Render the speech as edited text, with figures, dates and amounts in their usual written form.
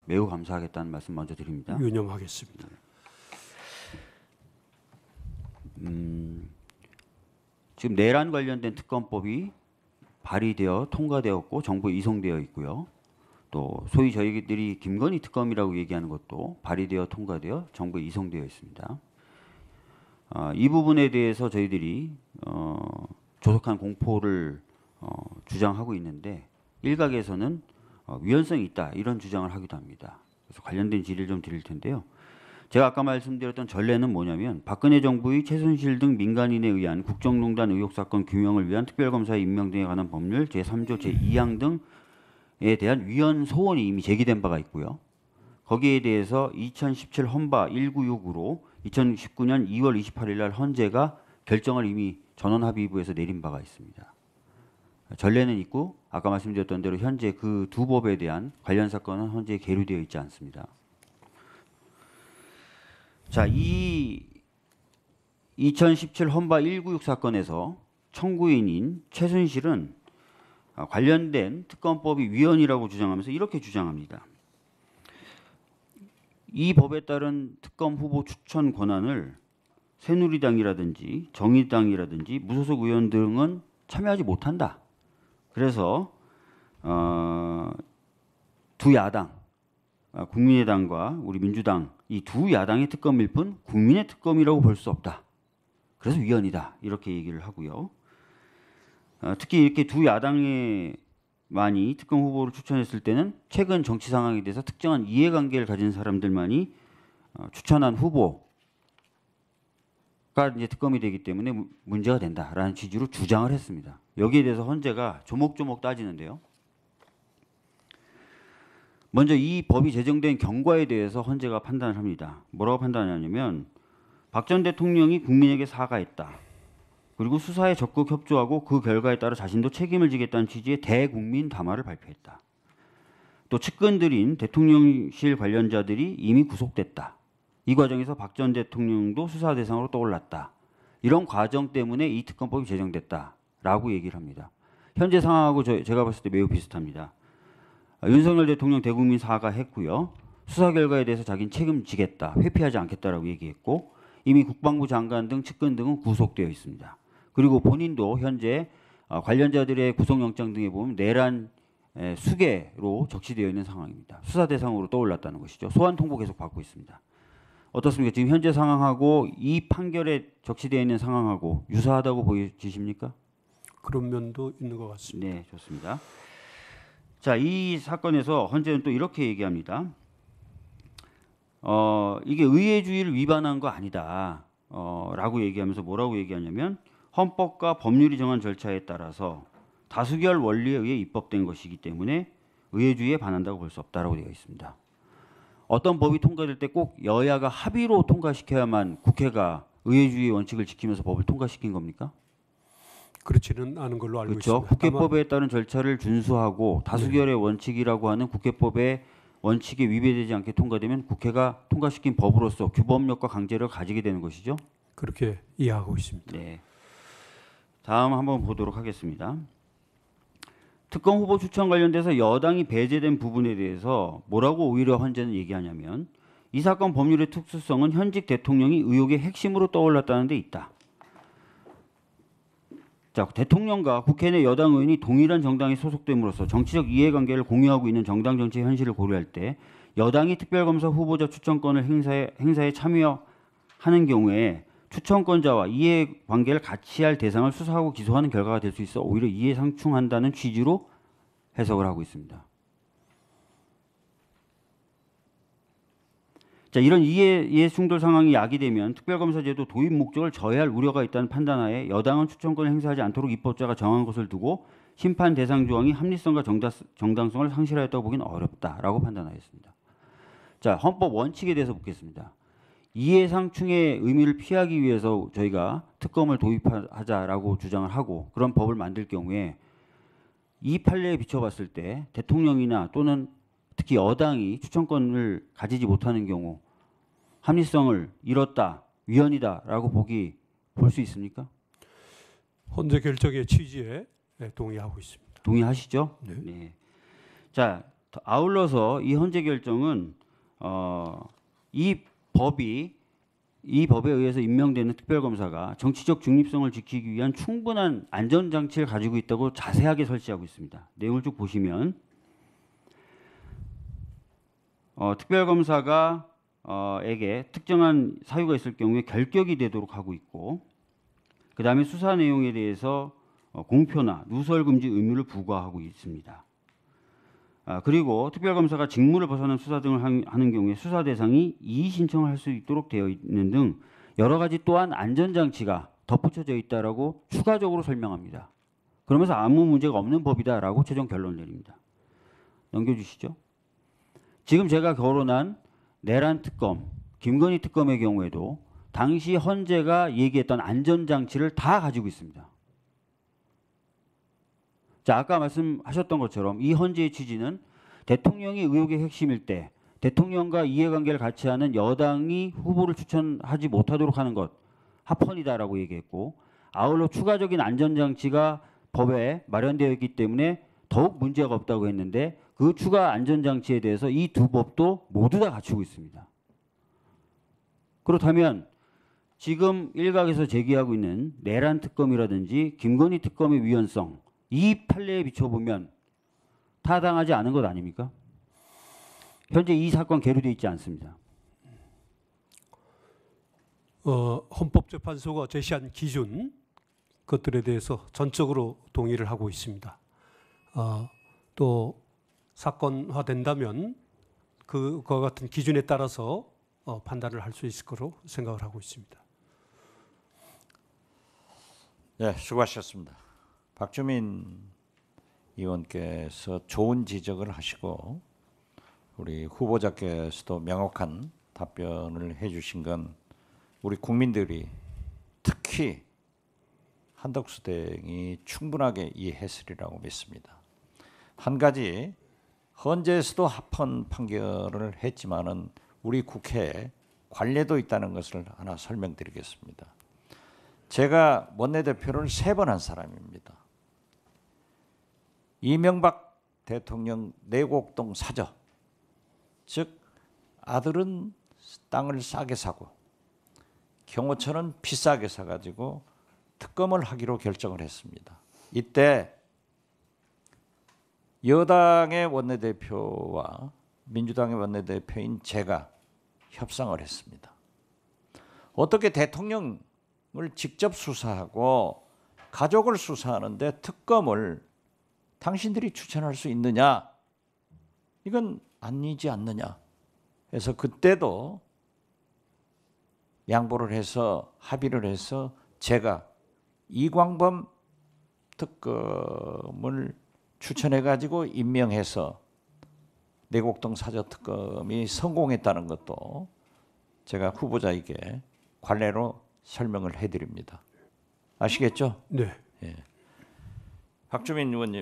매우 감사하겠다는 말씀 먼저 드립니다. 유념하겠습니다. 지금 내란 관련된 특검법이 발의되어 통과되었고 정부에 이송되어 있고요. 또 소위 저희들이 김건희 특검이라고 얘기하는 것도 발의되어 통과되어 정부에 이송되어 있습니다. 이 부분에 대해서 저희들이 조속한 공포를 주장하고 있는데 일각에서는 위헌성이 있다 이런 주장을 하기도 합니다. 그래서 관련된 질의를 좀 드릴 텐데요. 제가 아까 말씀드렸던 전례는 뭐냐면 박근혜 정부의 최순실 등 민간인에 의한 국정농단 의혹 사건 규명을 위한 특별검사의 임명 등에 관한 법률 제3조 제2항 등에 대한 위헌 소원이 이미 제기된 바가 있고요. 거기에 대해서 2017 헌바 196으로 2019년 2월 28일 날 헌재가 결정을 이미 전원합의부에서 내린 바가 있습니다. 전례는 있고 아까 말씀드렸던 대로 현재 그 두 법에 대한 관련 사건은 헌재에 계류되어 있지 않습니다. 자, 이 2017 헌바 196 사건에서 청구인인 최순실은 관련된 특검법이 위헌이라고 주장하면서 이렇게 주장합니다. 이 법에 따른 특검 후보 추천 권한을 새누리당이라든지 정의당이라든지 무소속 의원 등은 참여하지 못한다. 그래서 두 야당, 국민의당과 우리 민주당 이 두 야당의 특검일 뿐 국민의 특검이라고 볼 수 없다. 그래서 위헌이다. 이렇게 얘기를 하고요. 특히 이렇게 두 야당에 많이 특검 후보를 추천했을 때는 최근 정치 상황에 대해서 특정한 이해관계를 가진 사람들만이 추천한 후보가 이제 특검이 되기 때문에 문제가 된다라는 취지로 주장을 했습니다. 여기에 대해서 헌재가 조목조목 따지는데요. 먼저 이 법이 제정된 경과에 대해서 헌재가 판단을 합니다. 뭐라고 판단하냐면 박 전 대통령이 국민에게 사과했다. 그리고 수사에 적극 협조하고 그 결과에 따라 자신도 책임을 지겠다는 취지의 대국민 담화를 발표했다. 또 측근들인 대통령실 관련자들이 이미 구속됐다. 이 과정에서 박 전 대통령도 수사 대상으로 떠올랐다. 이런 과정 때문에 이 특검법이 제정됐다라고 얘기를 합니다. 현재 상황하고 제가 봤을 때 매우 비슷합니다. 윤석열 대통령 대국민 사과했고요. 수사 결과에 대해서 자기는 책임지겠다, 회피하지 않겠다라고 얘기했고 이미 국방부 장관 등 측근 등은 구속되어 있습니다. 그리고 본인도 현재 관련자들의 구속영장 등에 보면 내란 수개로 적시되어 있는 상황입니다. 수사 대상으로 떠올랐다는 것이죠. 소환 통보 계속 받고 있습니다. 어떻습니까? 지금 현재 상황하고 이 판결에 적시되어 있는 상황하고 유사하다고 보여지십니까? 그런 면도 있는 것 같습니다. 네, 좋습니다. 자, 이 사건에서 헌재는 또 이렇게 얘기합니다. 이게 의회주의를 위반한 거 아니다. 라고 얘기하면서 뭐라고 얘기하냐면 헌법과 법률이 정한 절차에 따라서 다수결 원리에 의해 입법된 것이기 때문에 의회주의에 반한다고 볼 수 없다라고 되어 있습니다. 어떤 법이 통과될 때 꼭 여야가 합의로 통과시켜야만 국회가 의회주의 원칙을 지키면서 법을 통과시킨 겁니까? 그렇지는 않은 걸로 알고 그렇죠. 있습니다. 국회법에 따른 절차를 준수하고 다수결의 원칙이라고 하는 국회법의 원칙에 위배되지 않게 통과되면 국회가 통과시킨 법으로서 규범력과 강제력을 가지게 되는 것이죠. 그렇게 이해하고 있습니다. 네. 다음 한번 보도록 하겠습니다. 특검 후보 추천 관련돼서 여당이 배제된 부분에 대해서 뭐라고 오히려 헌재는 얘기하냐면 이 사건 법률의 특수성은 현직 대통령이 의혹의 핵심으로 떠올랐다는 데 있다. 자, 대통령과 국회 내 여당 의원이 동일한 정당에 소속됨으로써 정치적 이해관계를 공유하고 있는 정당 정치의 현실을 고려할 때 여당이 특별검사 후보자 추천권을 행사에 참여하는 경우에 추천권자와 이해관계를 같이 할 대상을 수사하고 기소하는 결과가 될 수 있어 오히려 이해상충한다는 취지로 해석을 하고 있습니다. 자, 이런 이해 충돌 상황이 야기되면 특별검사제도 도입 목적을 저해할 우려가 있다는 판단하에 여당은 추천권을 행사하지 않도록 입법자가 정한 것을 두고 심판 대상 조항이 합리성과 정당성을 상실하였다고 보기는 어렵다라고 판단하였습니다. 자, 헌법 원칙에 대해서 묻겠습니다. 이해상충의 의미를 피하기 위해서 저희가 특검을 도입하자라고 주장을 하고 그런 법을 만들 경우에 이 판례에 비춰봤을 때 대통령이나 또는 특히 여당이 추천권을 가지지 못하는 경우 합리성을 잃었다, 위헌이다라고 볼 수 있습니까? 헌재 결정의 취지에 동의하고 있습니다. 동의하시죠? 네. 네. 자, 아울러서 이 헌재 결정은 이 법에 의해서 임명되는 특별검사가 정치적 중립성을 지키기 위한 충분한 안전장치를 가지고 있다고 자세하게 설치하고 있습니다. 내용을 쭉 보시면 특별검사가 에게 특정한 사유가 있을 경우에 결격이 되도록 하고 있고, 그 다음에 수사 내용에 대해서 공표나 누설 금지 의무를 부과하고 있습니다. 그리고 특별검사가 직무를 벗어난 수사 등을 하는 경우에 수사 대상이 이의 신청을 할 수 있도록 되어 있는 등 여러 가지 또한 안전장치가 덧붙여져 있다라고 추가적으로 설명합니다. 그러면서 아무 문제가 없는 법이다라고 최종 결론을 내립니다. 넘겨주시죠. 지금 제가 거론한 내란 특검, 김건희 특검의 경우에도 당시 헌재가 얘기했던 안전장치를 다 가지고 있습니다. 자, 아까 말씀하셨던 것처럼 이 헌재의 취지는 대통령이 의혹의 핵심일 때 대통령과 이해관계를 같이 하는 여당이 후보를 추천하지 못하도록 하는 것 합헌이다라고 얘기했고, 아울러 추가적인 안전장치가 법에 마련되어 있기 때문에 더욱 문제가 없다고 했는데 그 추가 안전장치에 대해서 이 두 법도 모두 다 갖추고 있습니다. 그렇다면 지금 일각에서 제기하고 있는 내란 특검이라든지 김건희 특검의 위헌성, 이 판례에 비춰보면 타당하지 않은 것 아닙니까? 현재 이 사건 계류되어 있지 않습니다. 헌법재판소가 제시한 기준 것들에 대해서 전적으로 동의를 하고 있습니다. 또 사건화된다면 그와 같은 기준에 따라서 판단을 할 수 있을 거로 생각을 하고 있습니다. 네, 수고하셨습니다. 박주민 의원께서 좋은 지적을 하시고 우리 후보자께서도 명확한 답변을 해주신 건 우리 국민들이 특히 한덕수 대행이 충분하게 이해했으리라고 믿습니다. 한 가지 헌재에서도 합헌 판결을 했지만은 우리 국회에 관례도 있다는 것을 하나 설명드리겠습니다. 제가 원내대표를 3번 한 사람입니다. 이명박 대통령 내곡동 사저, 즉 아들은 땅을 싸게 사고 경호처는 비싸게 사가지고 특검을 하기로 결정을 했습니다. 이때 여당의 원내대표와 민주당의 원내대표인 제가 협상을 했습니다. 어떻게 대통령을 직접 수사하고 가족을 수사하는데 특검을 당신들이 추천할 수 있느냐? 이건 아니지 않느냐? 그래서 그때도 양보를 해서 합의를 해서 제가 이광범 특검을 추천해가지고 임명해서 내곡동 사저 특검이 성공했다는 것도 제가 후보자에게 관례로 설명을 해드립니다. 아시겠죠? 네. 예. 박주민 의원님.